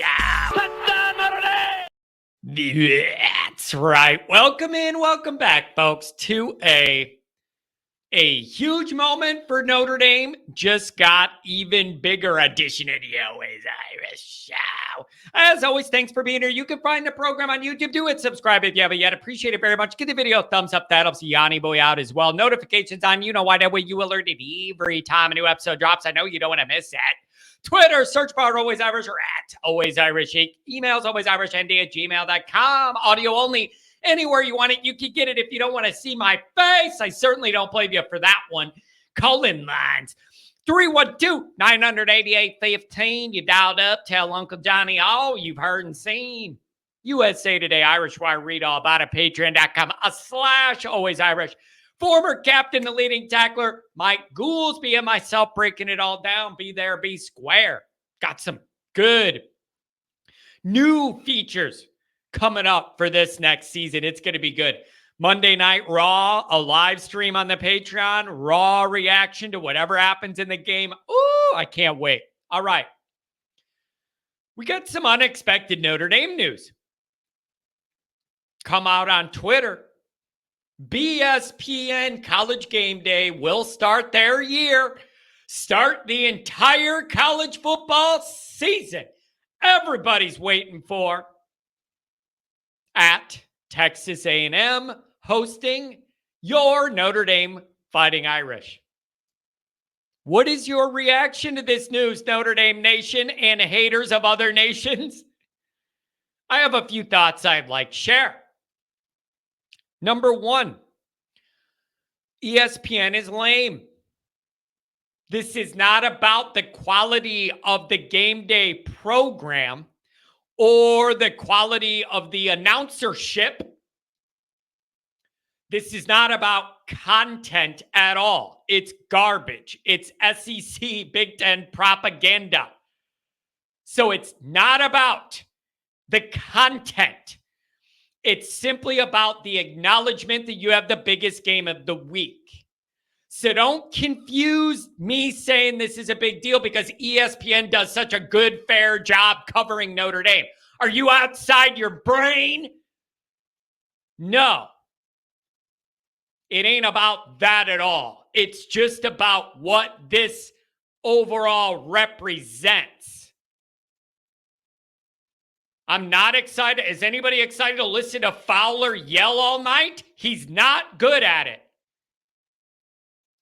show. That's right. Welcome in, welcome back, folks, to a huge moment for Notre Dame. Just got even bigger edition of the Always Irish Show. As always, thanks for being here. You can find the program on YouTube. Do it. Subscribe if you haven't yet. Appreciate it very much. Give the video a thumbs up. That helps Yanni Boy out as well. Notifications on. You know why? That way you alerted every time a new episode drops. I know you don't want to miss that. Twitter, search bar Always Irish or at Always Irish. Emails, alwaysirishnd@gmail.com. Audio only. Anywhere you want it, you can get it. If you don't want to see my face, I certainly don't blame you for that one. Call-in lines. 312-988-15. You dialed up. Tell Uncle Johnny all you've heard and seen. USA Today, Irish Wire. Read all about it. Patreon.com/alwaysirish. Former captain, the leading tackler, Mike Goolsby, and myself breaking it all down. Be there, be square. Got some good new features coming up for this next season. It's going to be good. Monday Night Raw, a live stream on the Patreon, raw reaction to whatever happens in the game. Ooh, I can't wait. All right. We got some unexpected Notre Dame news. Come out on Twitter. ESPN College Game Day will start their year. Start the entire college football season. Everybody's waiting for. At Texas A&M hosting your Notre Dame Fighting Irish. What is your reaction to this news, Notre Dame Nation and haters of other nations? I have a few thoughts I'd like to share. Number one, ESPN is lame. This is not about the quality of the game day program or the quality of the announcership. This is not about content at all. It's garbage. It's SEC Big Ten propaganda. So it's not about the content. It's simply about the acknowledgement that you have the biggest game of the week. So don't confuse me saying this is a big deal because ESPN does such a good, fair job covering Notre Dame. Are you outside your brain? No. It ain't about that at all. It's just about what this overall represents. I'm not excited. Is anybody excited to listen to Fowler yell all night? He's not good at it.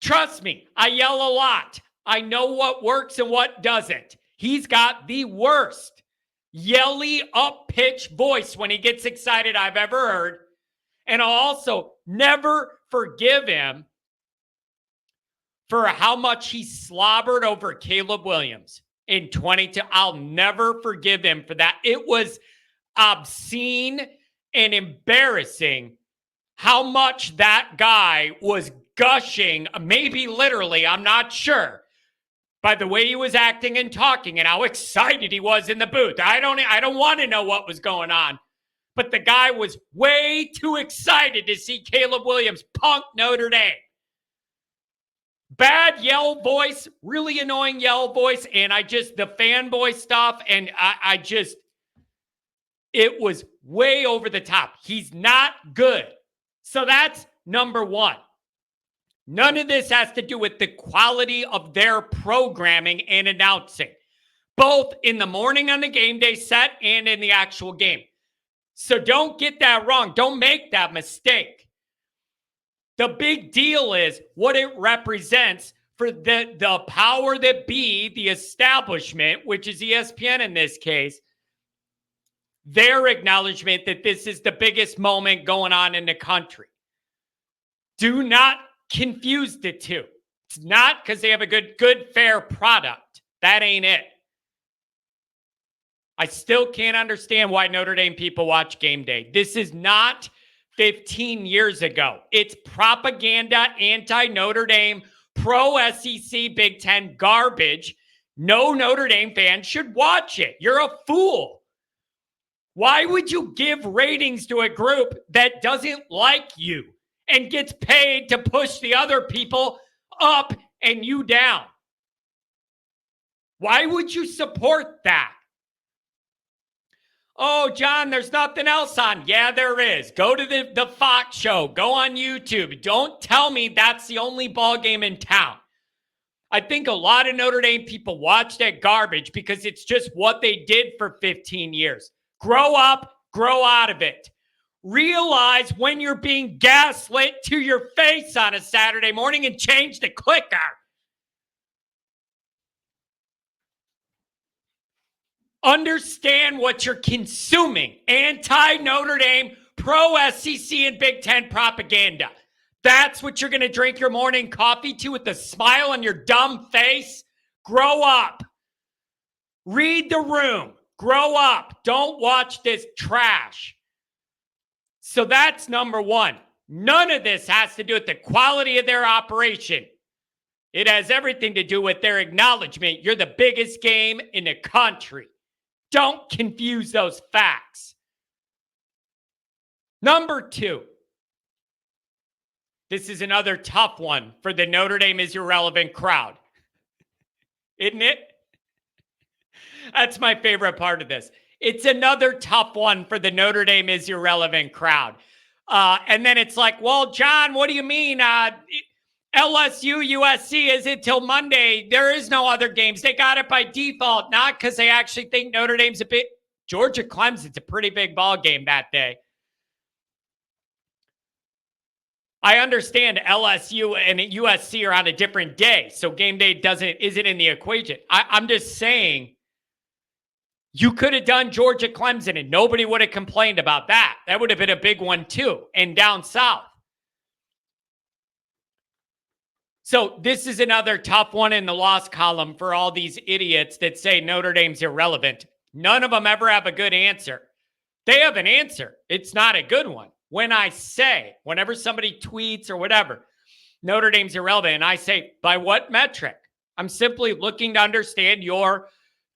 Trust me, I yell a lot. I know what works and what doesn't. He's got the worst yelly up-pitch voice when he gets excited I've ever heard. And I'll also never forgive him for how much he slobbered over Caleb Williams in 22. I'll never forgive him for that. It was obscene and embarrassing how much that guy was gushing, maybe literally, I'm not sure, by the way he was acting and talking and how excited he was in the booth. I don't want to know what was going on, but the guy was way too excited to see Caleb Williams punk Notre Dame. Bad yell voice, really annoying yell voice, and the fanboy stuff, and it was way over the top. He's not good. So that's number one. None of this has to do with the quality of their programming and announcing, both in the morning on the game day set and in the actual game. So don't get that wrong. Don't make that mistake. The big deal is what it represents for the power that be, the establishment, which is ESPN in this case, their acknowledgement that this is the biggest moment going on in the country. Do not confuse the two. It's not because they have a good, fair product. That ain't it. I still can't understand why Notre Dame people watch Game Day. This is not 15 years ago. It's propaganda, anti-Notre Dame, pro-SEC, Big Ten garbage. No Notre Dame fan should watch it. You're a fool. Why would you give ratings to a group that doesn't like you and gets paid to push the other people up and you down? Why would you support that? Oh, John, there's nothing else on. Yeah, there is. Go to the Fox show. Go on YouTube. Don't tell me that's the only ball game in town. I think a lot of Notre Dame people watch that garbage because it's just what they did for 15 years. Grow up, grow out of it. Realize when you're being gaslit to your face on a Saturday morning and change the clicker. Understand what you're consuming. Anti-Notre Dame, pro-SEC and Big Ten propaganda. That's what you're going to drink your morning coffee to with a smile on your dumb face? Grow up. Read the room. Grow up. Don't watch this trash. So that's number one. None of this has to do with the quality of their operation. It has everything to do with their acknowledgement. You're the biggest game in the country. Don't confuse those facts. Number two. This is another tough one for the Notre Dame is irrelevant crowd. Isn't it? That's my favorite part of this. It's another tough one for the Notre Dame is irrelevant crowd. And then it's like, well, John, what do you mean? LSU, USC is it till Monday. There is no other games. They got it by default, not because they actually think Notre Dame's a big. Georgia Clemson's a pretty big ball game that day. I understand LSU and USC are on a different day, so game day isn't in the equation. I'm just saying you could have done Georgia Clemson and nobody would have complained about that. That would have been a big one too, and down south. So this is another tough one in the loss column for all these idiots that say Notre Dame's irrelevant. None of them ever have a good answer. They have an answer. It's not a good one. When I say, whenever somebody tweets or whatever, Notre Dame's irrelevant, and I say, by what metric? I'm simply looking to understand your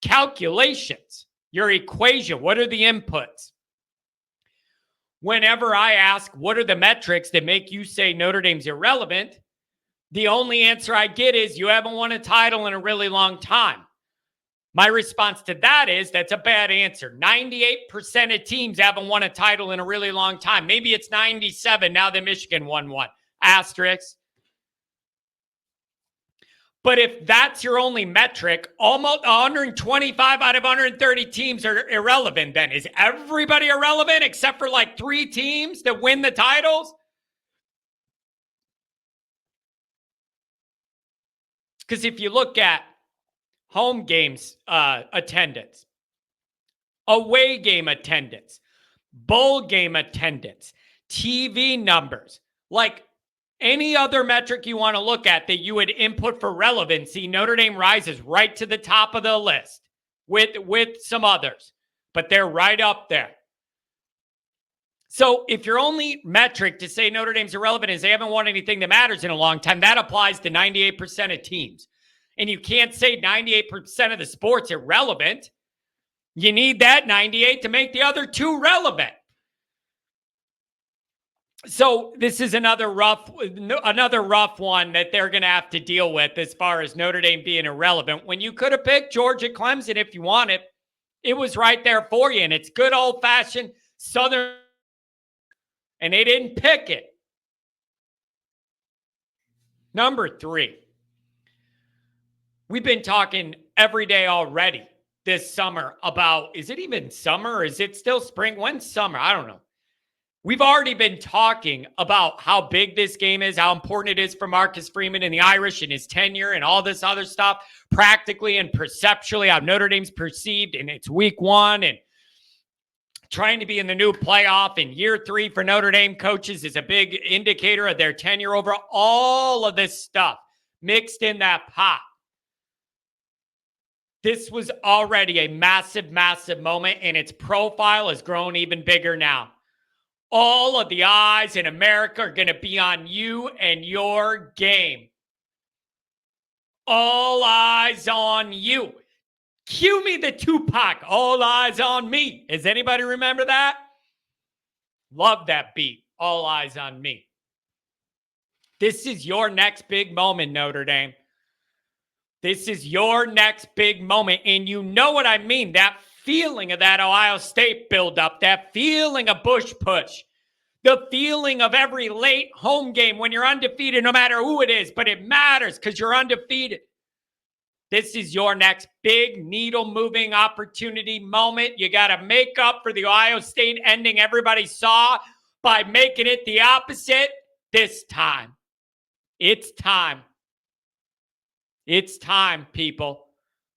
calculations, your equation. What are the inputs? Whenever I ask, what are the metrics that make you say Notre Dame's irrelevant? The only answer I get is you haven't won a title in a really long time. My response to that is that's a bad answer. 98% of teams haven't won a title in a really long time. Maybe it's 97 now that Michigan won one. Asterisk. But if that's your only metric, almost 125 out of 130 teams are irrelevant then. Is everybody irrelevant except for like 3 teams that win the titles? Because if you look at home games attendance, away game attendance, bowl game attendance, TV numbers, like any other metric you want to look at that you would input for relevancy, Notre Dame rises right to the top of the list with some others, but they're right up there. So if your only metric to say Notre Dame's irrelevant is they haven't won anything that matters in a long time, that applies to 98% of teams. And you can't say 98% of the sport's irrelevant. You need that 98 to make the other 2 relevant. So this is another rough one that they're going to have to deal with as far as Notre Dame being irrelevant. When you could have picked Georgia Clemson if you wanted, it was right there for you. And it's good old-fashioned Southern. And they didn't pick it. Number 3. We've been talking every day already this summer about, is it even summer or is it still spring? When's summer? I don't know. We've already been talking about how big this game is, how important it is for Marcus Freeman and the Irish and his tenure and all this other stuff, practically and perceptually, how Notre Dame's perceived in its week 1 and trying to be in the new playoff in year 3 for Notre Dame coaches is a big indicator of their tenure over all of this stuff mixed in that pot. This was already a massive, massive moment, and its profile has grown even bigger now. All of the eyes in America are going to be on you and your game. All eyes on you. Cue me the Tupac, all eyes on me. Does anybody remember that? Love that beat, all eyes on me. This is your next big moment, Notre Dame. This is your next big moment, and you know what I mean. That feeling of that Ohio State buildup, that feeling of Bush push, the feeling of every late home game when you're undefeated, no matter who it is, but it matters because you're undefeated. This is your next big needle-moving opportunity moment. You got to make up for the Ohio State ending everybody saw by making it the opposite this time. It's time. It's time, people.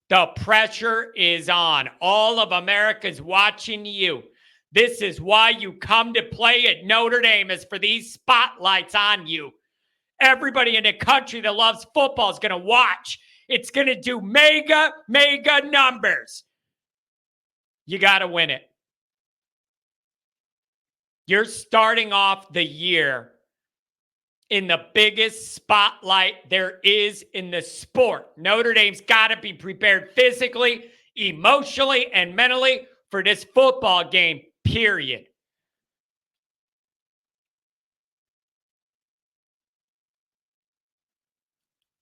The pressure is on. All of America's watching you. This is why you come to play at Notre Dame, is for these spotlights on you. Everybody in the country that loves football is going to watch. It's going to do mega, mega numbers. You got to win it. You're starting off the year in the biggest spotlight there is in the sport. Notre Dame's got to be prepared physically, emotionally, and mentally for this football game, period.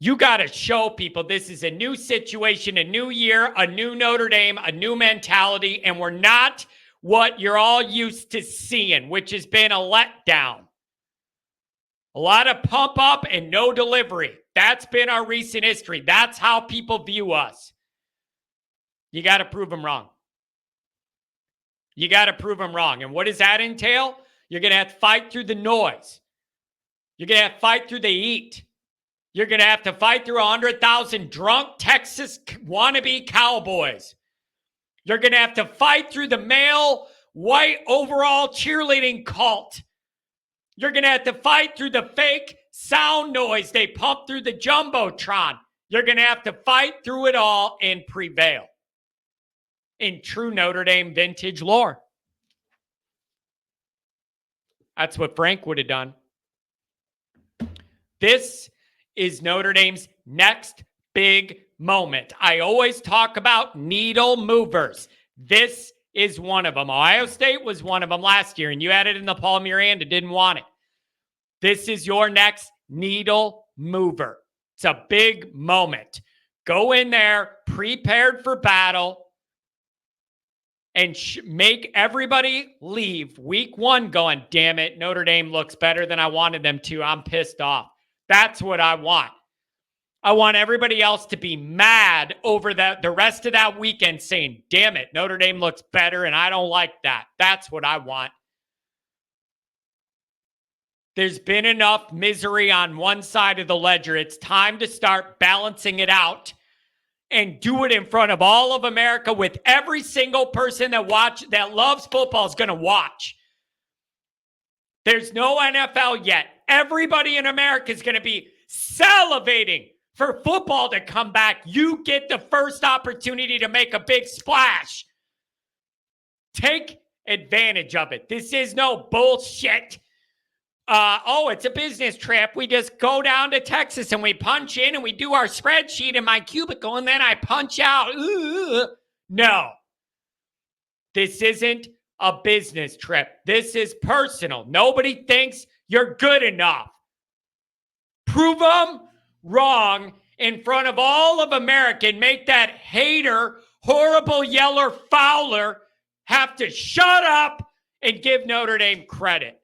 You got to show people this is a new situation, a new year, a new Notre Dame, a new mentality, and we're not what you're all used to seeing, which has been a letdown. A lot of pump up and no delivery. That's been our recent history. That's how people view us. You got to prove them wrong. You got to prove them wrong. And what does that entail? You're going to have to fight through the noise. You're going to have to fight through the heat. You're going to have to fight through 100,000 drunk Texas wannabe cowboys. You're going to have to fight through the male white overall cheerleading cult. You're going to have to fight through the fake sound noise they pump through the Jumbotron. You're going to have to fight through it all and prevail in true Notre Dame vintage lore. That's what Frank would have done. This is Notre Dame's next big moment. I always talk about needle movers. This is one of them. Ohio State was one of them last year, and you had it in the Paul Miranda, didn't want it. This is your next needle mover. It's a big moment. Go in there, prepared for battle, and make everybody leave week one going, damn it, Notre Dame looks better than I wanted them to. I'm pissed off. That's what I want. I want everybody else to be mad over the rest of that weekend saying, damn it, Notre Dame looks better and I don't like that. That's what I want. There's been enough misery on one side of the ledger. It's time to start balancing it out and do it in front of all of America with every single person that loves football is going to watch. There's no NFL yet. Everybody in America is going to be salivating for football to come back. You get the first opportunity to make a big splash. Take advantage of it. This is no bullshit. It's a business trip. We just go down to Texas and we punch in and we do our spreadsheet in my cubicle and then I punch out. No. This isn't a business trip. This is personal. Nobody thinks you're good enough. Prove them wrong in front of all of America and make that hater, horrible yeller Fowler have to shut up and give Notre Dame credit.